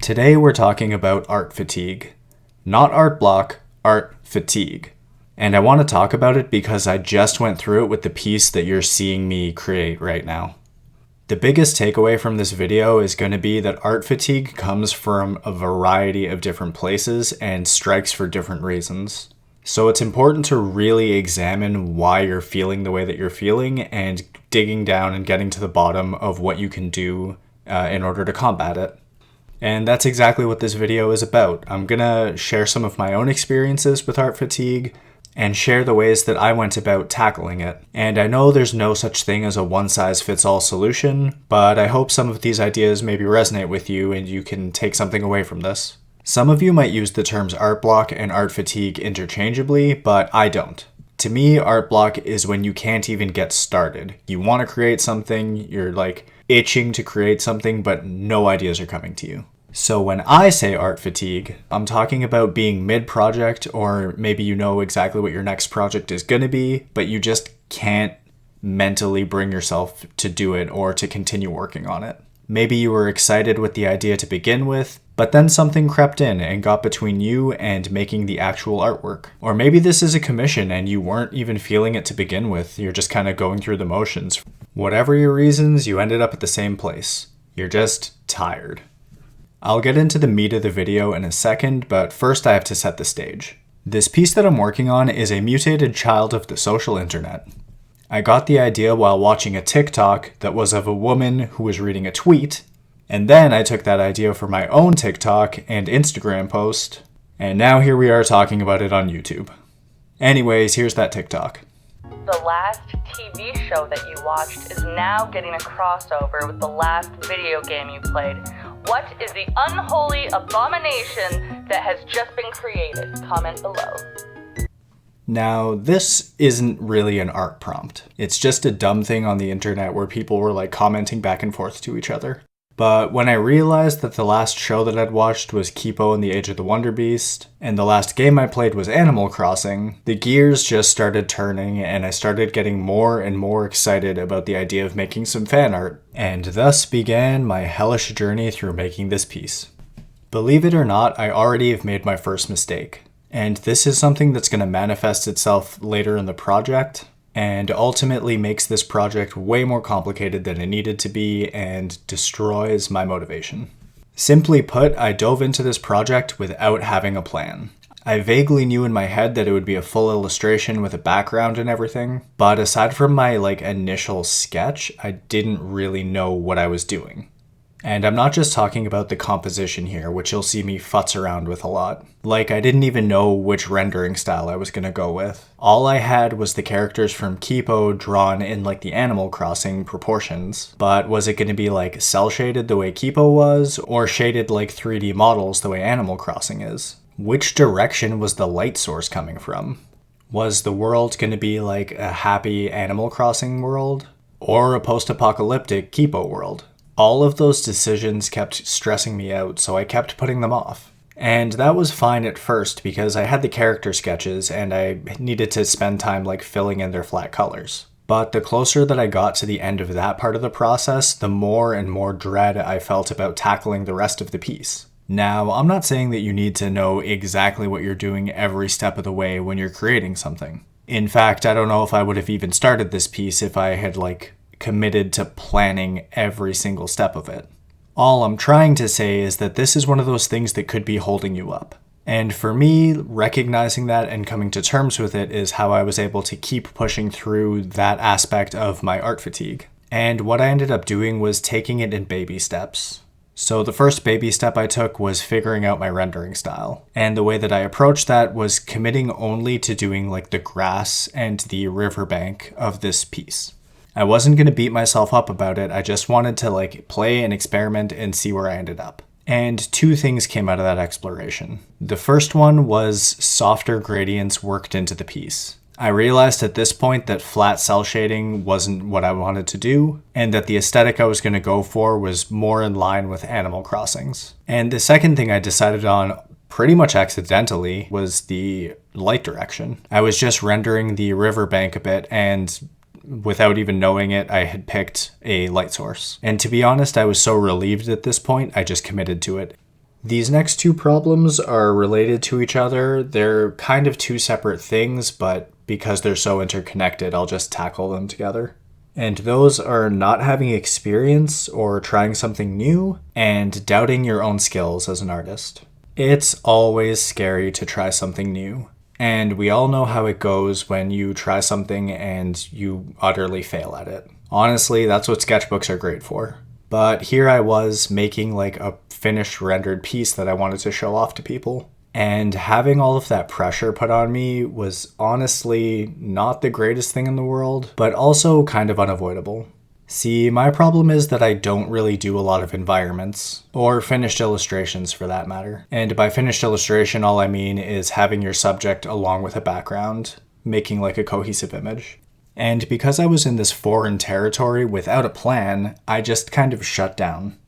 Today we're talking about art fatigue. Not art block, art fatigue. And I want to talk about it because I just went through it with the piece that you're seeing me create right now. The biggest takeaway from this video is going to be that art fatigue comes from a variety of different places and strikes for different reasons. So it's important to really examine why you're feeling the way that you're feeling and digging down and getting to the bottom of what you can do in order to combat it. And that's exactly what this video is about. I'm gonna share some of my own experiences with art fatigue and share the ways that I went about tackling it. And I know there's no such thing as a one-size-fits-all solution, but I hope some of these ideas maybe resonate with you and you can take something away from this. Some of you might use the terms art block and art fatigue interchangeably, but I don't. To me, art block is when you can't even get started. You want to create something, you're like itching to create something, but no ideas are coming to you. So when I say art fatigue, I'm talking about being mid-project, or maybe you know exactly what your next project is going to be, but you just can't mentally bring yourself to do it or to continue working on it. Maybe you were excited with the idea to begin with, but then something crept in and got between you and making the actual artwork. Or maybe this is a commission and you weren't even feeling it to begin with, you're just kind of going through the motions. Whatever your reasons, you ended up at the same place. You're just tired. I'll get into the meat of the video in a second, but first I have to set the stage. This piece that I'm working on is a mutated child of the social internet. I got the idea while watching a TikTok that was of a woman who was reading a tweet, and then I took that idea for my own TikTok and Instagram post, and now here we are talking about it on YouTube. Anyways, here's that TikTok. The last TV show that you watched is now getting a crossover with the last video game you played. What is the unholy abomination that has just been created? Comment below. Now, this isn't really an art prompt. It's just a dumb thing on the internet where people were like commenting back and forth to each other. But when I realized that the last show that I'd watched was Kipo and the Age of the Wonder Beast, and the last game I played was Animal Crossing, the gears just started turning and I started getting more and more excited about the idea of making some fan art, and thus began my hellish journey through making this piece. Believe it or not, I already have made my first mistake, and this is something that's going to manifest itself later in the project, and ultimately makes this project way more complicated than it needed to be and destroys my motivation. Simply put, I dove into this project without having a plan. I vaguely knew in my head that it would be a full illustration with a background and everything, but aside from my initial sketch, I didn't really know what I was doing. And I'm not just talking about the composition here, which you'll see me futz around with a lot. I didn't even know which rendering style I was going to go with. All I had was the characters from Kipo drawn in the Animal Crossing proportions. But was it going to be cel shaded the way Kipo was, or shaded like 3D models the way Animal Crossing is? Which direction was the light source coming from? Was the world going to be a happy Animal Crossing world, or a post-apocalyptic Kipo world? All of those decisions kept stressing me out, so I kept putting them off. And that was fine at first because I had the character sketches and I needed to spend time filling in their flat colors. But the closer that I got to the end of that part of the process, the more and more dread I felt about tackling the rest of the piece. Now, I'm not saying that you need to know exactly what you're doing every step of the way when you're creating something. In fact, I don't know if I would have even started this piece if I had committed to planning every single step of it. All I'm trying to say is that this is one of those things that could be holding you up. And for me, recognizing that and coming to terms with it is how I was able to keep pushing through that aspect of my art fatigue. And what I ended up doing was taking it in baby steps. So the first baby step I took was figuring out my rendering style. And the way that I approached that was committing only to doing the grass and the riverbank of this piece. I wasn't going to beat myself up about it, I just wanted to play and experiment and see where I ended up. And two things came out of that exploration. The first one was softer gradients worked into the piece. I realized at this point that flat cell shading wasn't what I wanted to do, and that the aesthetic I was going to go for was more in line with Animal Crossing's. And the second thing I decided on pretty much accidentally was the light direction. I was just rendering the riverbank a bit, and without even knowing it, I had picked a light source. And to be honest, I was so relieved at this point, I just committed to it. These next two problems are related to each other. They're kind of two separate things, but because they're so interconnected, I'll just tackle them together. And those are not having experience or trying something new, and doubting your own skills as an artist. It's always scary to try something new, and we all know how it goes when you try something and you utterly fail at it. Honestly, that's what sketchbooks are great for. But here I was making like a finished rendered piece that I wanted to show off to people. And having all of that pressure put on me was honestly not the greatest thing in the world, but also kind of unavoidable. See, my problem is that I don't really do a lot of environments, or finished illustrations for that matter. And by finished illustration, all I mean is having your subject along with a background, making like a cohesive image. And because I was in this foreign territory without a plan, I just kind of shut down.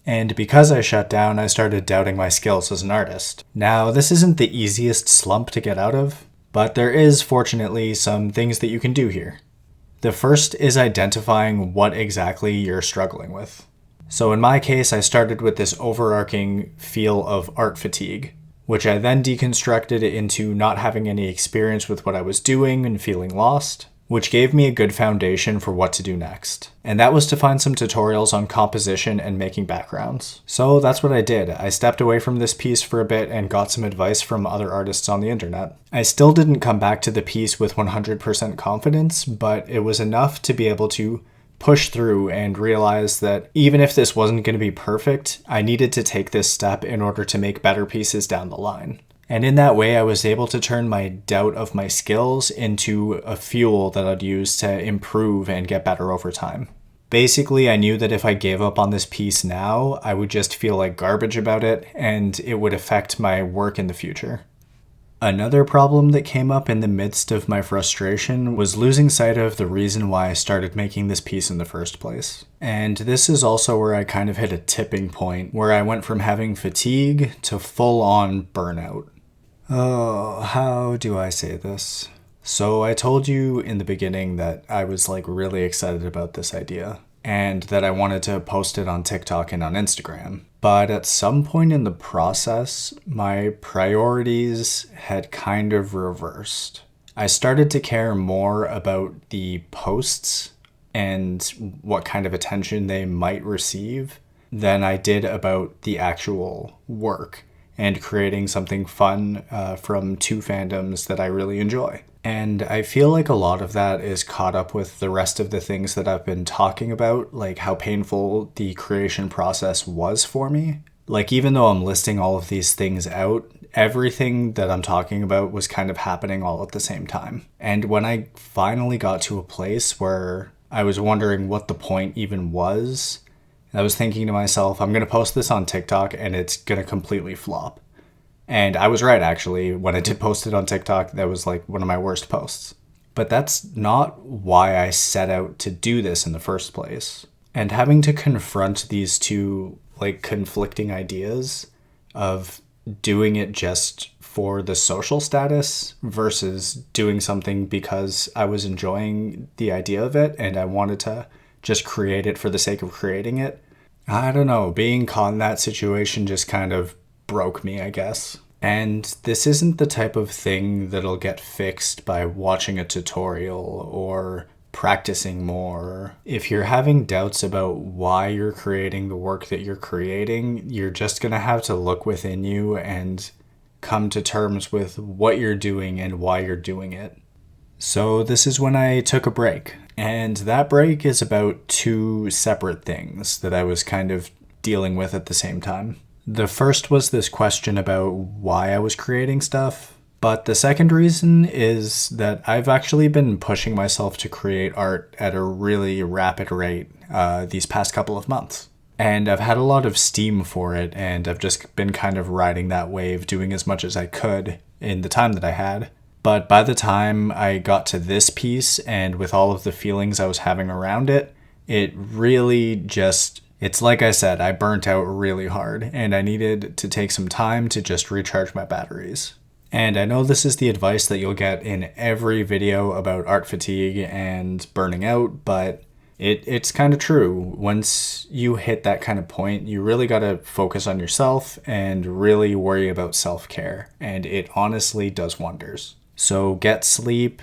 And because I shut down, I started doubting my skills as an artist. Now, this isn't the easiest slump to get out of, but there is, fortunately, some things that you can do here. The first is identifying what exactly you're struggling with. So in my case, I started with this overarching feel of art fatigue, which I then deconstructed into not having any experience with what I was doing and feeling lost, which gave me a good foundation for what to do next. And that was to find some tutorials on composition and making backgrounds. So that's what I did. I stepped away from this piece for a bit and got some advice from other artists on the internet. I still didn't come back to the piece with 100% confidence, but it was enough to be able to push through and realize that even if this wasn't going to be perfect, I needed to take this step in order to make better pieces down the line. And in that way, I was able to turn my doubt of my skills into a fuel that I'd use to improve and get better over time. Basically, I knew that if I gave up on this piece now, I would just feel like garbage about it, and it would affect my work in the future. Another problem that came up in the midst of my frustration was losing sight of the reason why I started making this piece in the first place. And this is also where I kind of hit a tipping point, where I went from having fatigue to full-on burnout. Oh, how do I say this? So I told you in the beginning that I was like really excited about this idea and that I wanted to post it on TikTok and on Instagram. But at some point in the process, my priorities had kind of reversed. I started to care more about the posts and what kind of attention they might receive than I did about the actual work and creating something fun from two fandoms that I really enjoy. And I feel like a lot of that is caught up with the rest of the things that I've been talking about, like how painful the creation process was for me. Like even though I'm listing all of these things out, everything that I'm talking about was kind of happening all at the same time. And when I finally got to a place where I was wondering what the point even was, I was thinking to myself, I'm going to post this on TikTok and it's going to completely flop. And I was right, actually. When I did post it on TikTok, that was like one of my worst posts. But that's not why I set out to do this in the first place. And having to confront these two like conflicting ideas of doing it just for the social status versus doing something because I was enjoying the idea of it and I wanted to just create it for the sake of creating it. I don't know, being caught in that situation just kind of broke me, I guess. And this isn't the type of thing that'll get fixed by watching a tutorial or practicing more. If you're having doubts about why you're creating the work that you're creating, you're just gonna have to look within you and come to terms with what you're doing and why you're doing it. So this is when I took a break. And that break is about two separate things that I was kind of dealing with at the same time. The first was this question about why I was creating stuff, but the second reason is that I've actually been pushing myself to create art at a really rapid rate these past couple of months. And I've had a lot of steam for it, and I've just been kind of riding that wave, doing as much as I could in the time that I had. But by the time I got to this piece, and with all of the feelings I was having around it, it really just... It's like I said, I burnt out really hard, and I needed to take some time to just recharge my batteries. And I know this is the advice that you'll get in every video about art fatigue and burning out, but It's kind of true. Once you hit that kind of point, you really got to focus on yourself and really worry about self-care. And it honestly does wonders. So get sleep,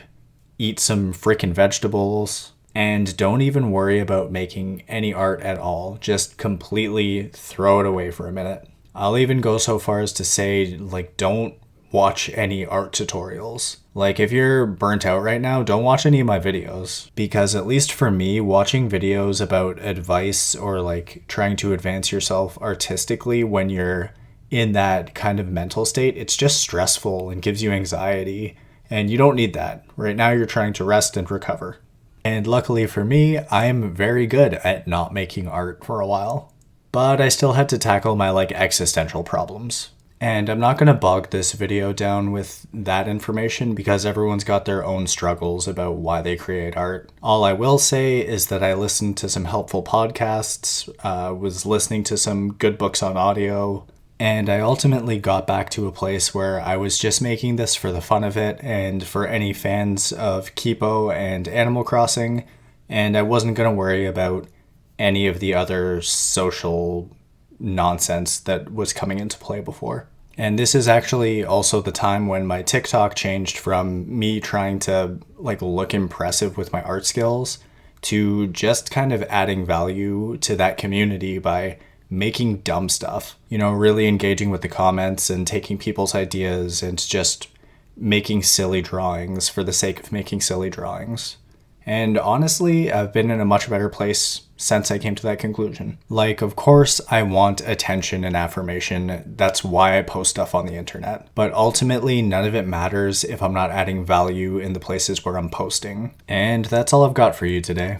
eat some freaking vegetables, and don't even worry about making any art at all. Just completely throw it away for a minute. I'll even go so far as to say, like, don't watch any art tutorials. Like, if you're burnt out right now, don't watch any of my videos. Because at least for me, watching videos about advice or like trying to advance yourself artistically when you're in that kind of mental state, it's just stressful and gives you anxiety. And you don't need that. Right now, you're trying to rest and recover. And luckily for me, I'm very good at not making art for a while. But I still had to tackle my like existential problems. And I'm not going to bog this video down with that information because everyone's got their own struggles about why they create art. All I will say is that I listened to some helpful podcasts, was listening to some good books on audio, and I ultimately got back to a place where I was just making this for the fun of it and for any fans of Kipo and Animal Crossing, and I wasn't going to worry about any of the other social nonsense that was coming into play before. And this is actually also the time when my TikTok changed from me trying to like look impressive with my art skills to just kind of adding value to that community by making dumb stuff. You know, really engaging with the comments and taking people's ideas and just making silly drawings for the sake of making silly drawings. And honestly, I've been in a much better place since I came to that conclusion. Like, of course, I want attention and affirmation. That's why I post stuff on the internet. But ultimately, none of it matters if I'm not adding value in the places where I'm posting. And that's all I've got for you today.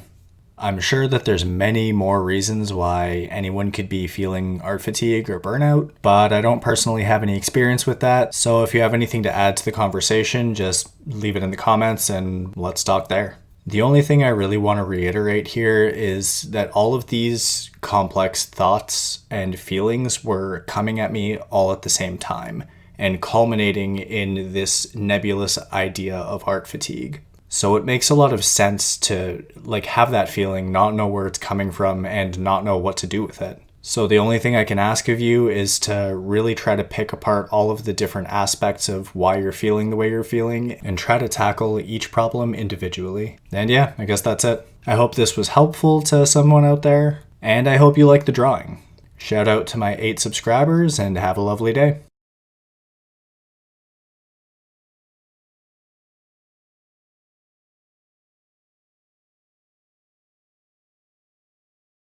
I'm sure that there's many more reasons why anyone could be feeling art fatigue or burnout, but I don't personally have any experience with that. So if you have anything to add to the conversation, just leave it in the comments and let's talk there. The only thing I really want to reiterate here is that all of these complex thoughts and feelings were coming at me all at the same time and culminating in this nebulous idea of art fatigue. So it makes a lot of sense to like have that feeling, not know where it's coming from and not know what to do with it. So the only thing I can ask of you is to really try to pick apart all of the different aspects of why you're feeling the way you're feeling and try to tackle each problem individually. And yeah, I guess that's it. I hope this was helpful to someone out there, and I hope you like the drawing. Shout out to my 8 subscribers and have a lovely day.